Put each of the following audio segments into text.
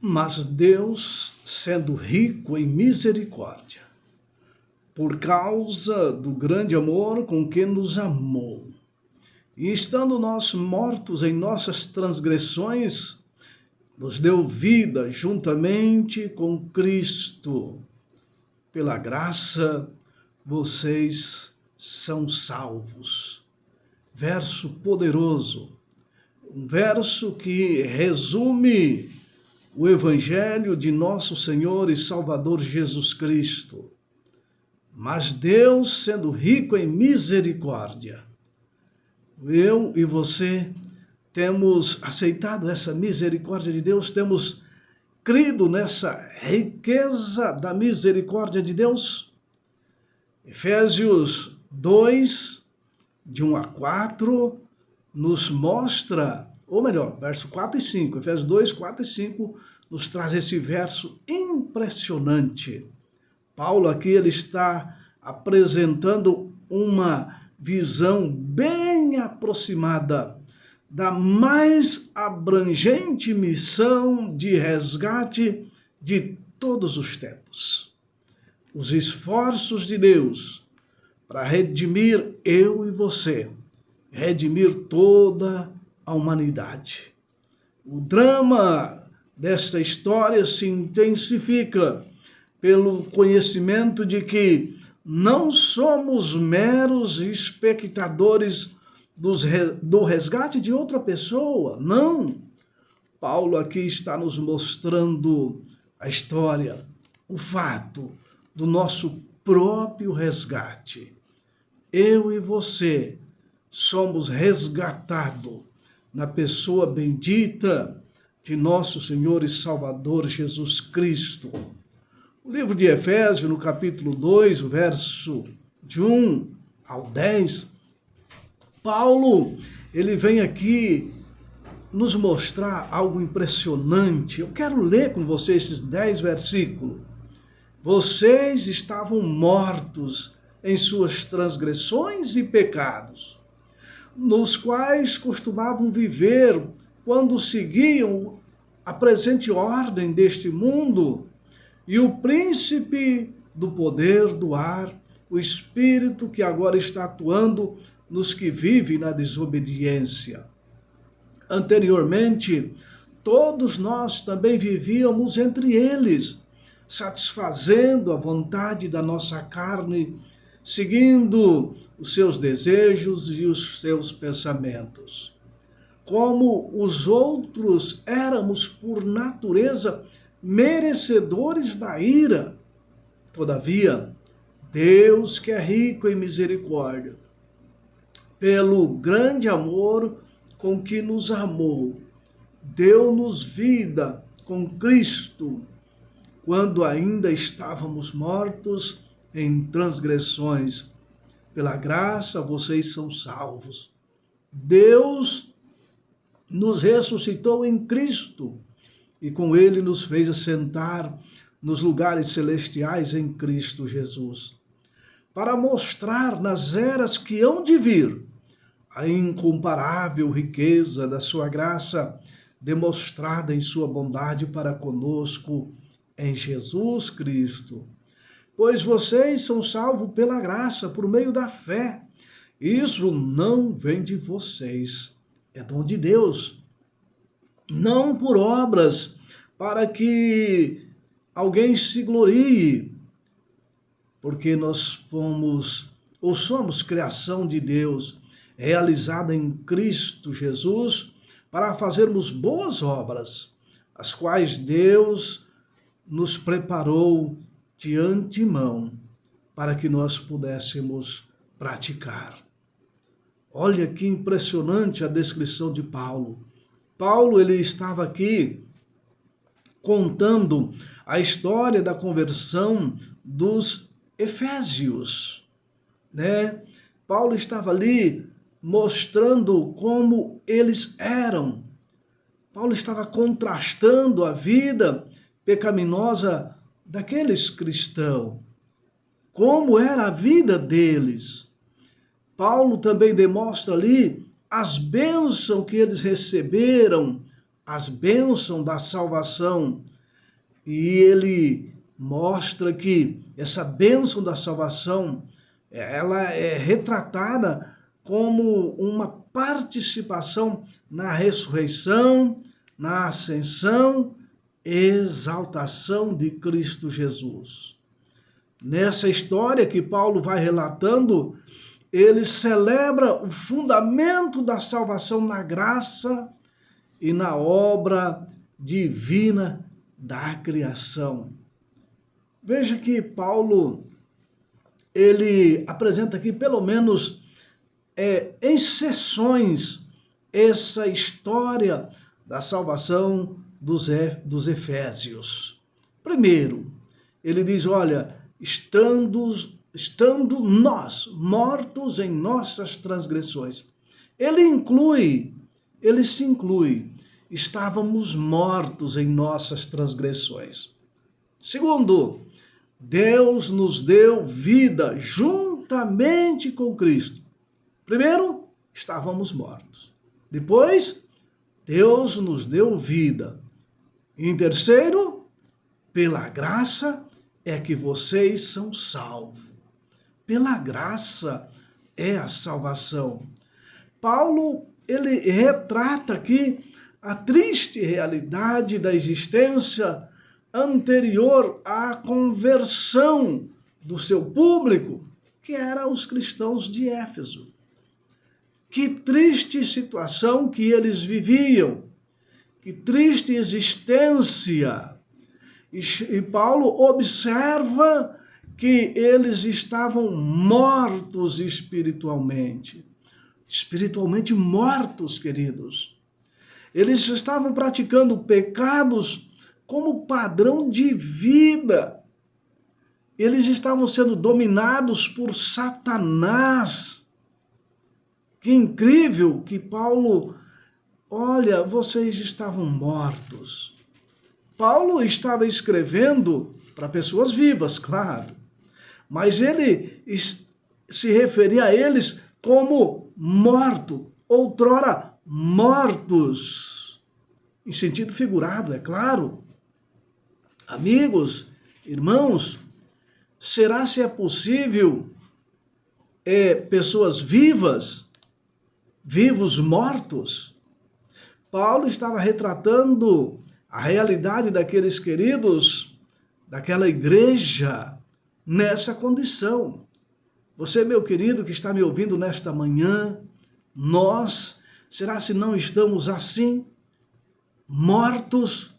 Mas Deus, sendo rico em misericórdia, por causa do grande amor com que nos amou, e estando nós mortos em nossas transgressões, nos deu vida juntamente com Cristo. Pela graça, vocês são salvos. Verso poderoso, um verso que resume o Evangelho de nosso Senhor e Salvador Jesus Cristo. Mas Deus, sendo rico em misericórdia, eu e você temos aceitado essa misericórdia de Deus, temos crido nessa riqueza da misericórdia de Deus. Efésios 2, de 1 a 4, nos mostra, ou melhor, verso 4 e 5, Efésios 2, 4 e 5, nos traz esse verso impressionante. Paulo aqui ele está apresentando uma visão bem aproximada da mais abrangente missão de resgate de todos os tempos. Os esforços de Deus para redimir eu e você, redimir toda a humanidade. O drama desta história se intensifica pelo conhecimento de que não somos meros espectadores do resgate de outra pessoa, não. Paulo aqui está nos mostrando a história, o fato do nosso próprio resgate. Eu e você somos resgatados na pessoa bendita de nosso Senhor e Salvador Jesus Cristo. O livro de Efésios, no capítulo 2, o verso de 1 ao 10, Paulo, ele vem aqui nos mostrar algo impressionante. Eu quero ler com vocês esses 10 versículos. Vocês estavam mortos em suas transgressões e pecados, nos quais costumavam viver quando seguiam a presente ordem deste mundo e o príncipe do poder do ar, o espírito que agora está atuando nos que vivem na desobediência. Anteriormente, todos nós também vivíamos entre eles, satisfazendo a vontade da nossa carne, seguindo os seus desejos e os seus pensamentos. Como os outros, éramos por natureza merecedores da ira. Todavia, Deus, que é rico em misericórdia, pelo grande amor com que nos amou, deu-nos vida com Cristo, quando ainda estávamos mortos em transgressões. Pela graça vocês são salvos. Deus nos ressuscitou em Cristo e com ele nos fez assentar nos lugares celestiais em Cristo Jesus, para mostrar nas eras que hão de vir a incomparável riqueza da sua graça, demonstrada em sua bondade para conosco em Jesus Cristo. Pois vocês são salvos pela graça, por meio da fé. Isso não vem de vocês, é dom de Deus. Não por obras, para que alguém se glorie, porque nós somos criação de Deus, realizada em Cristo Jesus, para fazermos boas obras, as quais Deus nos preparou de antemão, para que nós pudéssemos praticar. Olha que impressionante a descrição de Paulo. Paulo, ele estava aqui contando a história da conversão dos efésios, né? Paulo estava ali mostrando como eles eram. Paulo estava contrastando a vida pecaminosa daqueles cristãos, como era a vida deles. Paulo também demonstra ali as bênçãos que eles receberam as bênçãos da salvação, e ele mostra que essa bênção da salvação, ela é retratada como uma participação na ressurreição, na ascensão, exaltação de Cristo Jesus. Nessa história que Paulo vai relatando, ele celebra o fundamento da salvação na graça e na obra divina da criação. Veja que Paulo, ele apresenta aqui pelo menos em seções essa história da salvação dos Efésios. Primeiro, ele diz, olha, estando nós mortos em nossas transgressões. Ele se inclui, estávamos mortos em nossas transgressões. Segundo, Deus nos deu vida juntamente com Cristo. Primeiro, estávamos mortos. Depois, Deus nos deu vida. Em terceiro, pela graça é que vocês são salvos. Pela graça é a salvação. Paulo, ele retrata aqui a triste realidade da existência anterior à conversão do seu público, que eram os cristãos de Éfeso. Que triste situação que eles viviam, que triste existência. E Paulo observa que eles estavam mortos espiritualmente. Espiritualmente mortos, queridos. Eles estavam praticando pecados como padrão de vida. Eles estavam sendo dominados por Satanás. Que incrível que Paulo, olha, vocês estavam mortos. Paulo estava escrevendo para pessoas vivas, claro, mas ele se referia a eles como morto, outrora mortos, em sentido figurado, é claro. Amigos, irmãos, será se é possível pessoas vivos mortos? Paulo estava retratando a realidade daqueles queridos, daquela igreja, nessa condição. Você, meu querido, que está me ouvindo nesta manhã, nós, será se não estamos assim, mortos?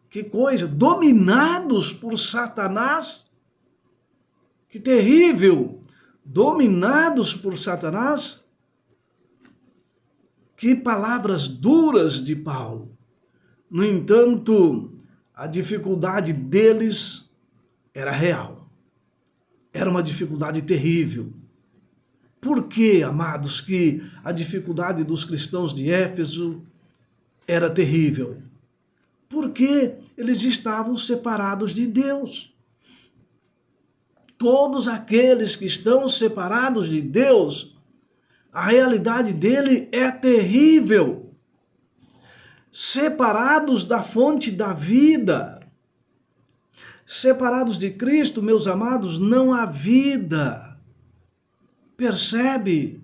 Que coisa, dominados por Satanás? Que terrível, dominados por Satanás? Que palavras duras de Paulo. No entanto, a dificuldade deles era real. Era uma dificuldade terrível. Por que, amados, que a dificuldade dos cristãos de Éfeso era terrível? Porque eles estavam separados de Deus. Todos aqueles que estão separados de Deus, a realidade dele é terrível. Separados da fonte da vida, separados de Cristo, meus amados, não há vida. Percebe?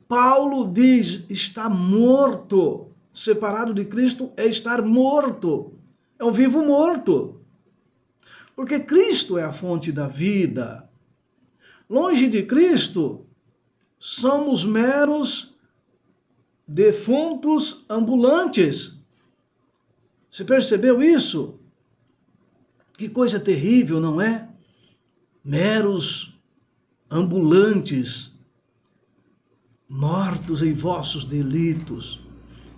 Paulo diz, está morto. Separado de Cristo é estar morto. É um vivo morto. Porque Cristo é a fonte da vida. Longe de Cristo, somos meros defuntos ambulantes. Você percebeu isso? Que coisa terrível, não é? Meros ambulantes, mortos em vossos delitos,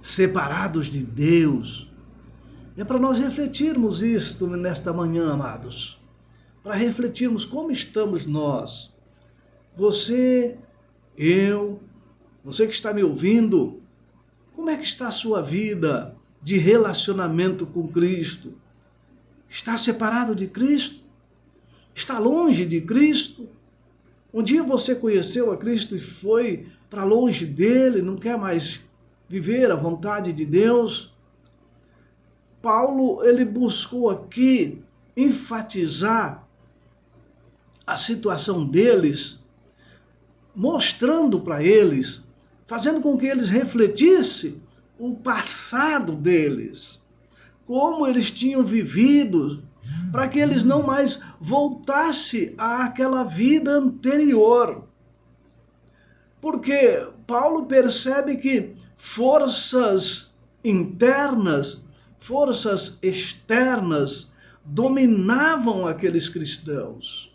separados de Deus. É para nós refletirmos isto nesta manhã, amados. Para refletirmos como estamos nós. Você, eu, você que está me ouvindo, como é que está a sua vida de relacionamento com Cristo? Está separado de Cristo? Está longe de Cristo? Um dia você conheceu a Cristo e foi para longe dele, não quer mais viver a vontade de Deus, Paulo, ele buscou aqui enfatizar a situação deles, mostrando para eles, fazendo com que eles refletissem o passado deles, como eles tinham vivido, para que eles não mais voltassem àquela vida anterior. Porque Paulo percebe que forças internas, forças externas dominavam aqueles cristãos.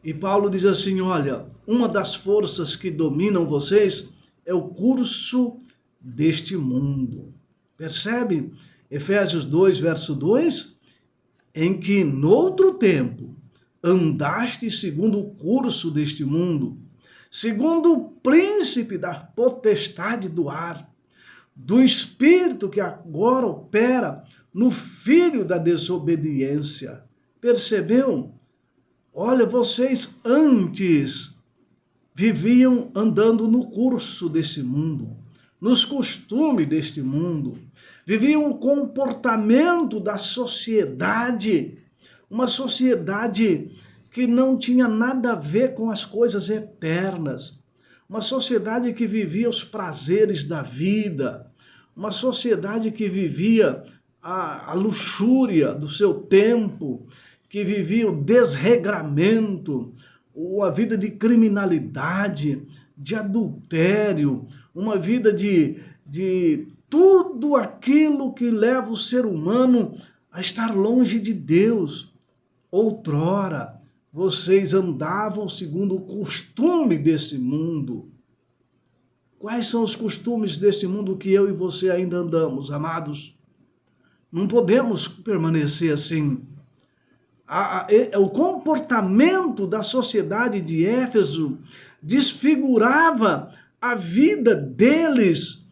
E Paulo diz assim, olha, uma das forças que dominam vocês é o curso deste mundo. Percebe? Efésios 2, verso 2, em que noutro tempo andaste segundo o curso deste mundo, segundo o príncipe da potestade do ar, do espírito que agora opera no filho da desobediência. Percebeu? Olha, vocês antes viviam andando no curso desse mundo, nos costumes deste mundo, viviam o comportamento da sociedade, uma sociedade que não tinha nada a ver com as coisas eternas, uma sociedade que vivia os prazeres da vida, uma sociedade que vivia a luxúria do seu tempo, que vivia o desregramento, uma vida de criminalidade, de adultério, uma vida de tudo aquilo que leva o ser humano a estar longe de Deus. Outrora, vocês andavam segundo o costume desse mundo. Quais são os costumes desse mundo que eu e você ainda andamos, amados? Não podemos permanecer assim. O comportamento da sociedade de Éfeso desfigurava a vida deles.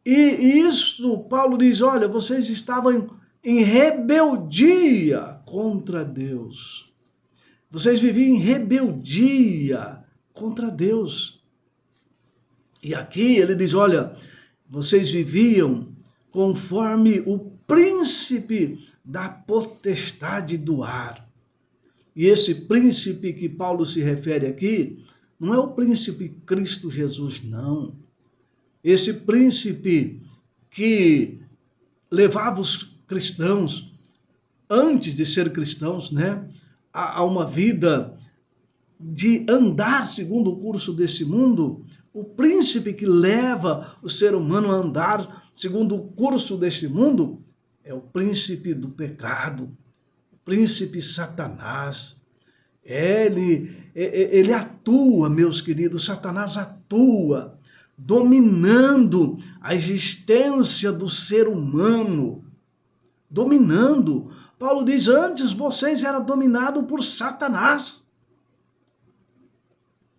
E isso, Paulo diz, olha, vocês estavam em rebeldia contra Deus. Vocês viviam em rebeldia contra Deus. E aqui ele diz, olha, vocês viviam conforme o príncipe da potestade do ar. E esse príncipe que Paulo se refere aqui, não é o príncipe Cristo Jesus, não. Esse príncipe que levava os cristãos, antes de ser cristãos, né, a uma vida de andar segundo o curso desse mundo, o príncipe que leva o ser humano a andar segundo o curso deste mundo é o príncipe do pecado, o príncipe Satanás. Ele atua, meus queridos, Satanás atua, dominando a existência do ser humano, dominando. Paulo diz, antes vocês eram dominados por Satanás.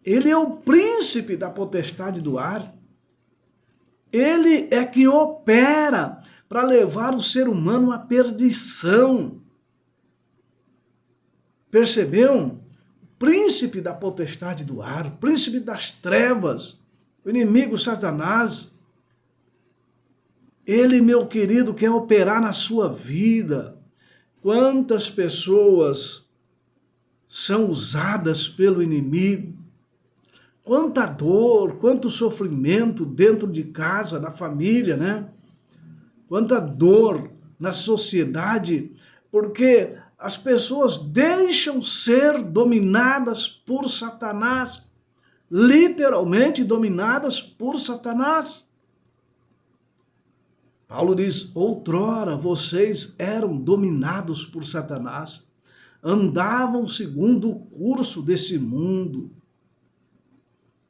Ele é o príncipe da potestade do ar. Ele é que opera para levar o ser humano à perdição. Percebeu? O príncipe da potestade do ar, o príncipe das trevas, o inimigo Satanás. Ele, meu querido, quer operar na sua vida. Quantas pessoas são usadas pelo inimigo? Quanta dor, quanto sofrimento dentro de casa, na família, né? Quanta dor na sociedade, porque as pessoas deixam ser dominadas por Satanás, literalmente dominadas por Satanás. Paulo diz, outrora vocês eram dominados por Satanás, andavam segundo o curso desse mundo.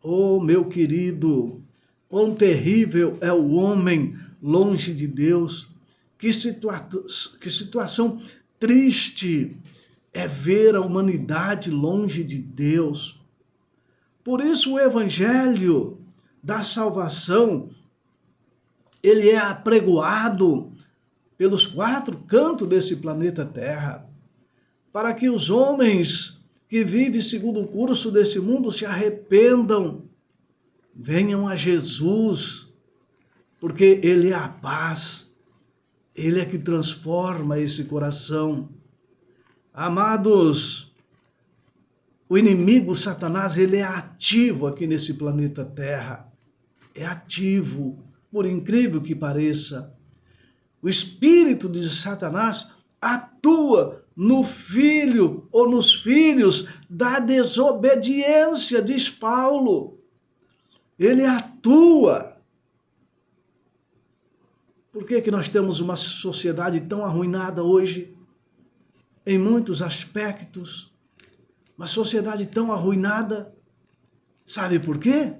Oh, meu querido, quão terrível é o homem longe de Deus. Que situação triste é ver a humanidade longe de Deus. Por isso o evangelho da salvação, ele é apregoado pelos 4 cantos desse planeta Terra, para que os homens que vivem segundo o curso desse mundo se arrependam, venham a Jesus, porque Ele é a paz, Ele é que transforma esse coração. Amados, o inimigo, Satanás, ele é ativo aqui nesse planeta Terra. É ativo, por incrível que pareça. O espírito de Satanás atua no filho ou nos filhos da desobediência, diz Paulo. Ele atua. Por que nós temos uma sociedade tão arruinada hoje? Em muitos aspectos. Uma sociedade tão arruinada. Sabe por quê?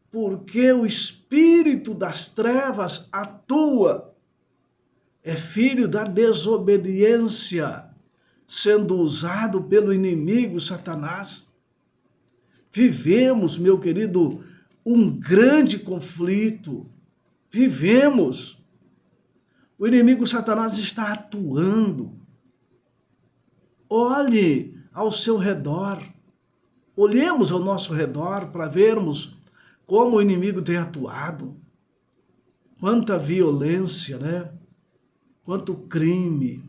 Porque o espírito das trevas atua. É filho da desobediência, sendo usado pelo inimigo Satanás. Vivemos, meu querido, um grande conflito. Vivemos. O inimigo Satanás está atuando. Olhe ao seu redor. Olhemos ao nosso redor para vermos como o inimigo tem atuado. Quanta violência, né? Quanto crime.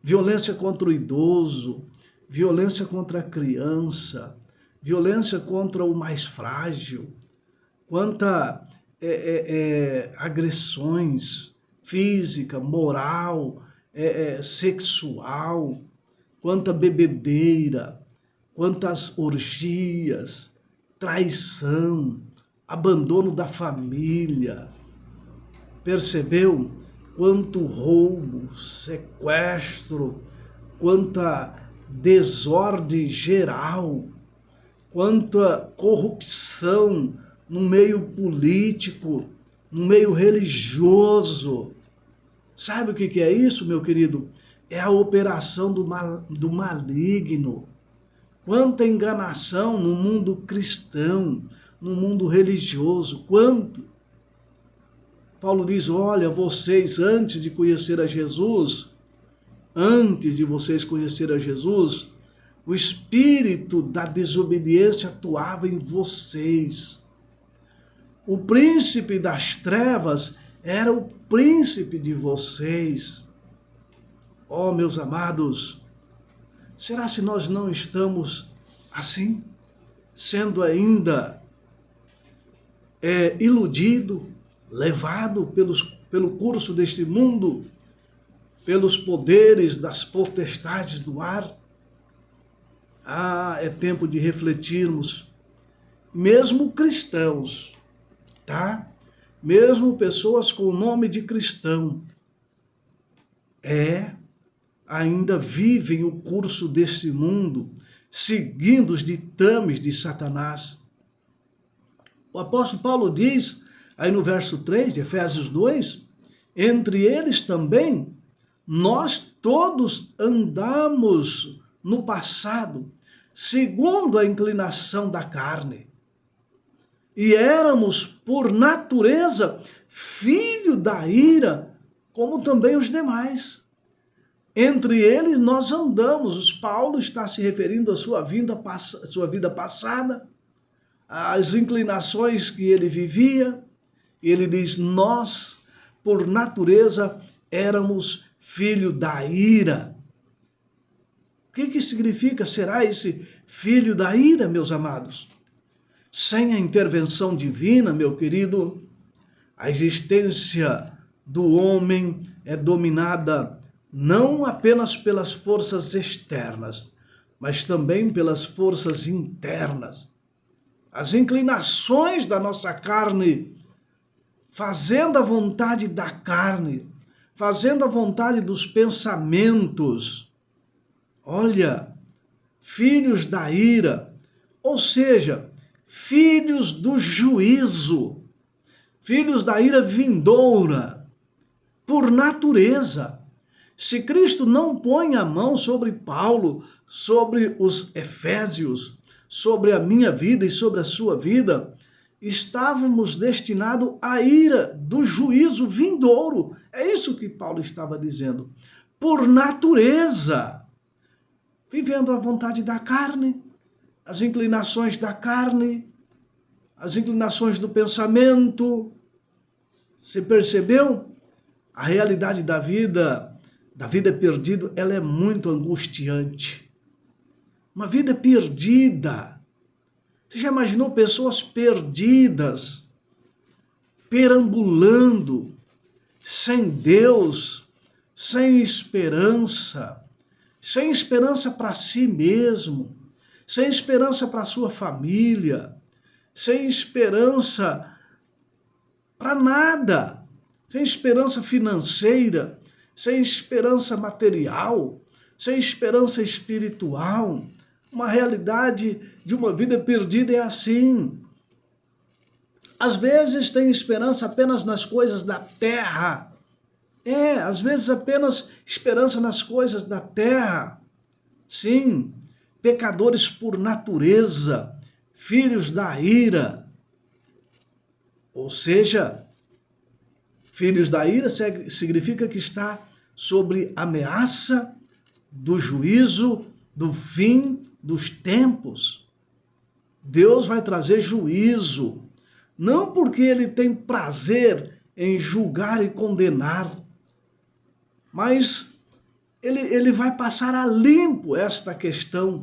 Violência contra o idoso, violência contra a criança, violência contra o mais frágil. Quanta agressões física, moral, sexual, quanta bebedeira, quantas orgias, traição, abandono da família. Percebeu? Quanto roubo, sequestro, quanta desordem geral, quanta corrupção no meio político, no meio religioso. Sabe o que é isso, meu querido? É a operação do maligno. Quanta enganação no mundo cristão, no mundo religioso, quanto. Paulo diz, olha, vocês antes de conhecer a Jesus, o espírito da desobediência atuava em vocês. O príncipe das trevas era o príncipe de vocês. Oh, meus amados, será se nós não estamos assim, sendo ainda iludido, levado pelo curso deste mundo, pelos poderes das potestades do ar? É tempo de refletirmos, mesmo cristãos, tá? Mesmo pessoas com o nome de cristão, ainda vivem o curso deste mundo, seguindo os ditames de Satanás. O apóstolo Paulo diz, aí no verso 3 de Efésios 2, entre eles também, nós todos andamos no passado, segundo a inclinação da carne. E éramos, por natureza, filho da ira, como também os demais. Entre eles nós andamos. Paulo está se referindo à sua vida passada, às inclinações que ele vivia. Ele diz, nós, por natureza, éramos filho da ira. O que significa será esse filho da ira, meus amados? Sem a intervenção divina, meu querido, a existência do homem é dominada não apenas pelas forças externas, mas também pelas forças internas. As inclinações da nossa carne, fazendo a vontade da carne, fazendo a vontade dos pensamentos. Olha, filhos da ira, ou seja, filhos do juízo, filhos da ira vindoura, por natureza. Se Cristo não põe a mão sobre Paulo, sobre os Efésios, sobre a minha vida e sobre a sua vida, estávamos destinados à ira do juízo vindouro. É isso que Paulo estava dizendo. Por natureza, vivendo a vontade da carne, as inclinações da carne, as inclinações do pensamento, Você percebeu? A realidade da vida perdida, ela é muito angustiante. Uma vida perdida. Você já imaginou pessoas perdidas, perambulando, sem Deus, sem esperança para si mesmo, sem esperança para sua família, sem esperança para nada, sem esperança financeira, sem esperança material, sem esperança espiritual. Uma realidade de uma vida perdida é assim. Às vezes tem esperança apenas nas coisas da terra. Às vezes apenas esperança nas coisas da terra. Sim, pecadores por natureza, filhos da ira. Ou seja, filhos da ira significa que está sobre ameaça do juízo, do fim dos tempos. Deus vai trazer juízo, não porque ele tem prazer em julgar e condenar, mas ele vai passar a limpo esta questão.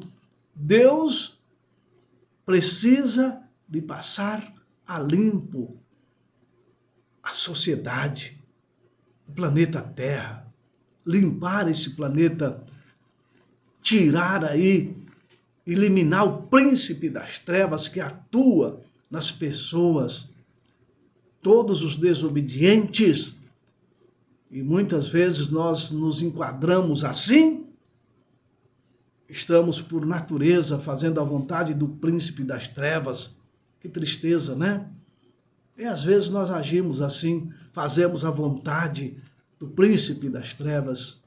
Deus precisa de passar a limpo a sociedade, o planeta Terra, limpar esse planeta, tirar aí, eliminar o príncipe das trevas que atua nas pessoas, todos os desobedientes. E muitas vezes nós nos enquadramos assim, estamos por natureza fazendo a vontade do príncipe das trevas. Que tristeza, né? E às vezes nós agimos assim, fazemos a vontade do príncipe das trevas.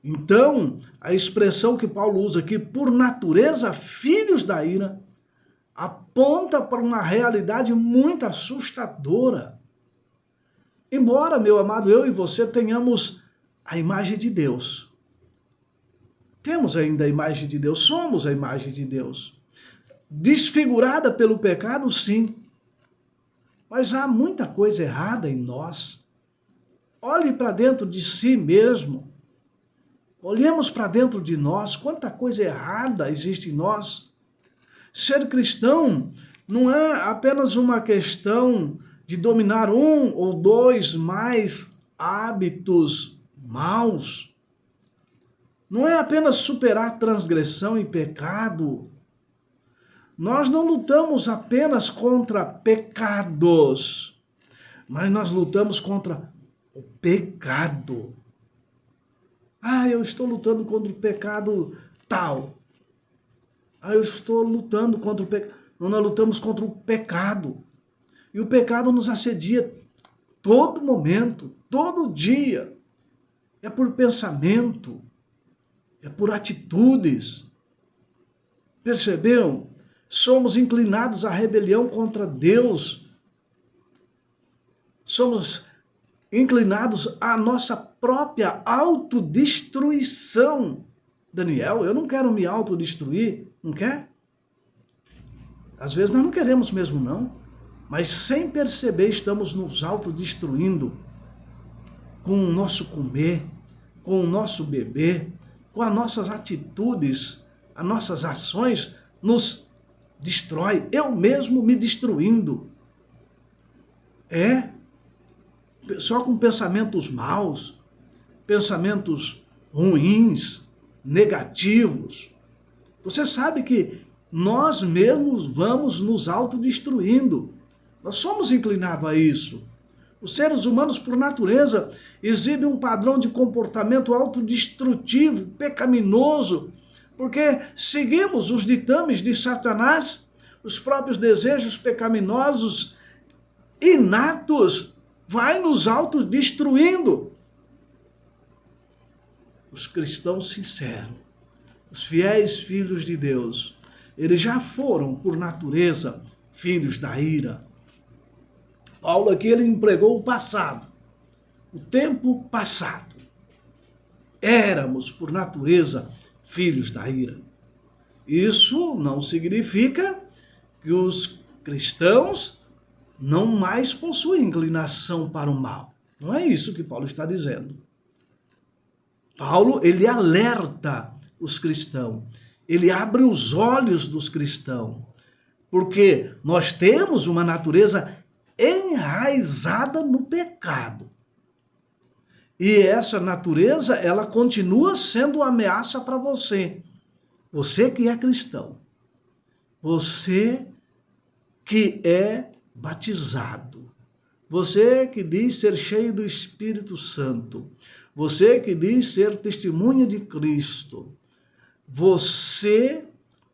Então, a expressão que Paulo usa aqui, por natureza, filhos da ira, aponta para uma realidade muito assustadora. Embora, meu amado, eu e você tenhamos a imagem de Deus. Temos ainda a imagem de Deus, somos a imagem de Deus. Desfigurada pelo pecado, sim. Mas há muita coisa errada em nós. Olhe para dentro de si mesmo. Olhemos para dentro de nós, quanta coisa errada existe em nós. Ser cristão não é apenas uma questão de dominar um ou dois mais hábitos maus. Não é apenas superar transgressão e pecado. Nós não lutamos apenas contra pecados, mas nós lutamos contra o pecado. Eu estou lutando contra o pecado tal. Eu estou lutando contra o pecado. Nós lutamos contra o pecado. E o pecado nos assedia todo momento, todo dia. É por pensamento, é por atitudes. Percebeu? Somos inclinados à rebelião contra Deus. Somos inclinados à nossa própria autodestruição. Daniel, eu não quero me autodestruir. Não quer? Às vezes nós não queremos mesmo, não. Mas sem perceber estamos nos autodestruindo com o nosso comer, com o nosso beber, com as nossas atitudes, as nossas ações nos destrói. Eu mesmo me destruindo. Só com pensamentos maus, pensamentos ruins, negativos. Você sabe que nós mesmos vamos nos autodestruindo. Nós somos inclinados a isso. Os seres humanos, por natureza, exibem um padrão de comportamento autodestrutivo, pecaminoso, porque seguimos os ditames de Satanás, os próprios desejos pecaminosos inatos, vai nos autodestruindo. Os cristãos sinceros, os fiéis filhos de Deus, eles já foram, por natureza, filhos da ira. Paulo aqui, ele empregou o passado, o tempo passado. Éramos, por natureza, filhos da ira. Isso não significa que os cristãos não mais possui inclinação para o mal. Não é isso que Paulo está dizendo. Paulo, ele alerta os cristãos, ele abre os olhos dos cristãos, porque nós temos uma natureza enraizada no pecado. E essa natureza, ela continua sendo uma ameaça para você. Você que é cristão. Você que é batizado. Você que diz ser cheio do Espírito Santo. Você que diz ser testemunha de Cristo. Você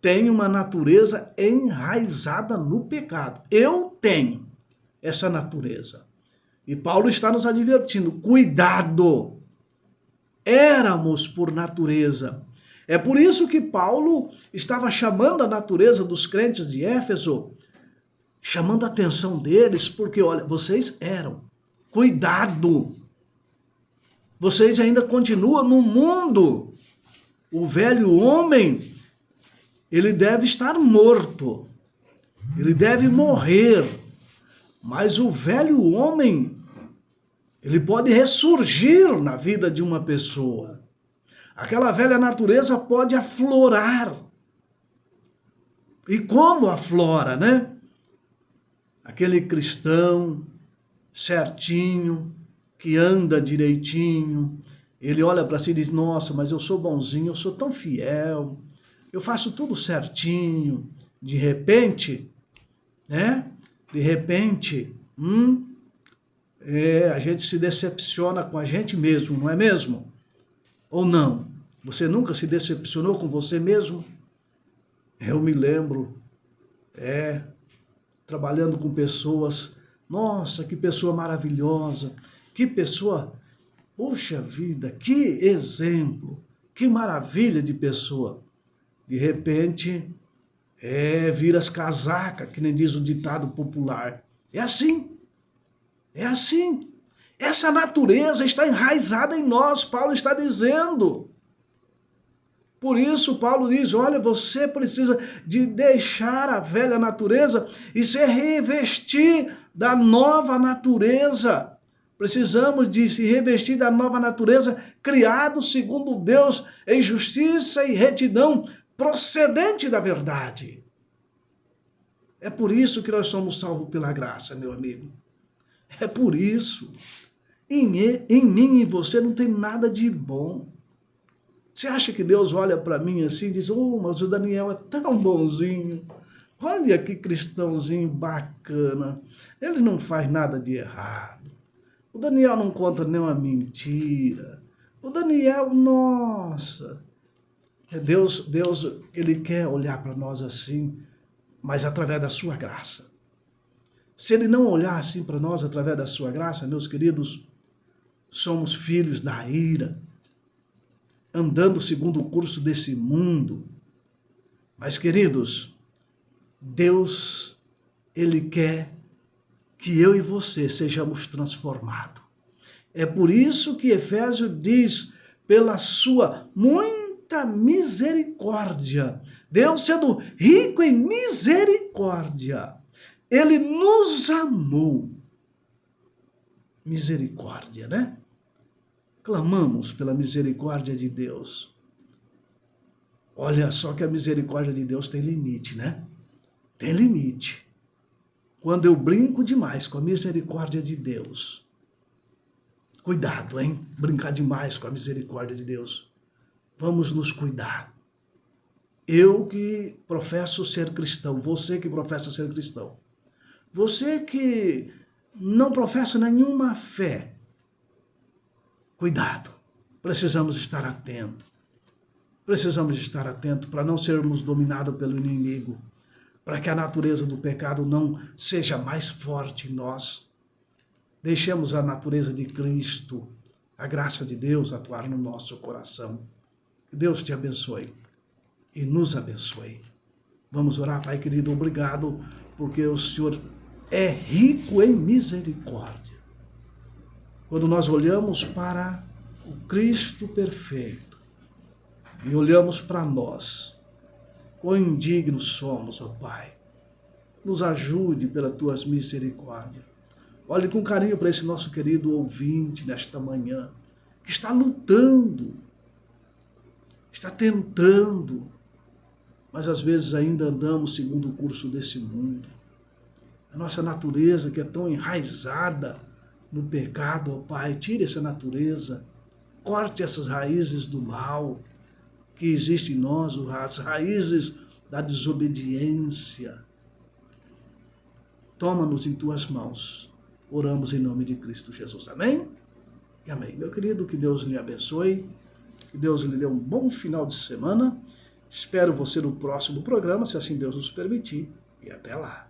tem uma natureza enraizada no pecado. Eu tenho essa natureza. E Paulo está nos advertindo, cuidado, éramos por natureza. É por isso que Paulo estava chamando a natureza dos crentes de Éfeso, chamando a atenção deles, porque, olha, vocês eram, cuidado, vocês ainda continuam no mundo. O velho homem, ele deve estar morto, ele deve morrer, mas o velho homem, ele pode ressurgir na vida de uma pessoa. Aquela velha natureza pode aflorar. E como aflora, né? Aquele cristão certinho, que anda direitinho, ele olha para si e diz, nossa, mas eu sou bonzinho, eu sou tão fiel, eu faço tudo certinho. De repente, né? De repente, a gente se decepciona com a gente mesmo, não é mesmo? Ou não? Você nunca se decepcionou com você mesmo? Eu me lembro, trabalhando com pessoas, nossa, que pessoa maravilhosa, que pessoa, puxa vida, que exemplo, que maravilha de pessoa. De repente, vira as casacas, que nem diz o ditado popular. É assim. É assim. Essa natureza está enraizada em nós, Paulo está dizendo. Por isso, Paulo diz, olha, você precisa de deixar a velha natureza e se revestir da nova natureza. Precisamos de se revestir da nova natureza, criado segundo Deus, em justiça e retidão, procedente da verdade. É por isso que nós somos salvos pela graça, meu amigo. É por isso. Em mim e em você não tem nada de bom. Você acha que Deus olha para mim assim e diz, oh, mas o Daniel é tão bonzinho. Olha que cristãozinho bacana. Ele não faz nada de errado. O Daniel não conta nenhuma mentira. O Daniel, nossa. Deus, ele quer olhar para nós assim, mas através da sua graça. Se ele não olhar assim para nós através da sua graça, meus queridos, somos filhos da ira, andando segundo o curso desse mundo. Mas, queridos, Deus, ele quer que eu e você sejamos transformados. É por isso que Efésios diz, pela sua muita misericórdia, Deus sendo rico em misericórdia, ele nos amou. Misericórdia, né? Clamamos pela misericórdia de Deus. Olha só que a misericórdia de Deus tem limite, né? Tem limite. Quando eu brinco demais com a misericórdia de Deus, cuidado, hein? Brincar demais com a misericórdia de Deus. Vamos nos cuidar. Eu que professo ser cristão, você que professa ser cristão, você que não professa nenhuma fé, cuidado, precisamos estar atentos. Precisamos estar atentos para não sermos dominados pelo inimigo, para que a natureza do pecado não seja mais forte em nós. Deixemos a natureza de Cristo, a graça de Deus atuar no nosso coração. Que Deus te abençoe e nos abençoe. Vamos orar, Pai querido, obrigado, porque o Senhor é rico em misericórdia. Quando nós olhamos para o Cristo perfeito e olhamos para nós, quão indignos somos, ó Pai. nos ajude pelas tuas misericórdias. Olhe com carinho para esse nosso querido ouvinte nesta manhã, que está lutando, está tentando, mas às vezes ainda andamos segundo o curso desse mundo. A nossa natureza que é tão enraizada no pecado, ó Pai, tire essa natureza, corte essas raízes do mal que existe em nós, as raízes da desobediência. Toma-nos em tuas mãos. Oramos em nome de Cristo Jesus. Amém? E amém. Meu querido, que Deus lhe abençoe, que Deus lhe dê um bom final de semana. Espero você no próximo programa, se assim Deus nos permitir. E até lá.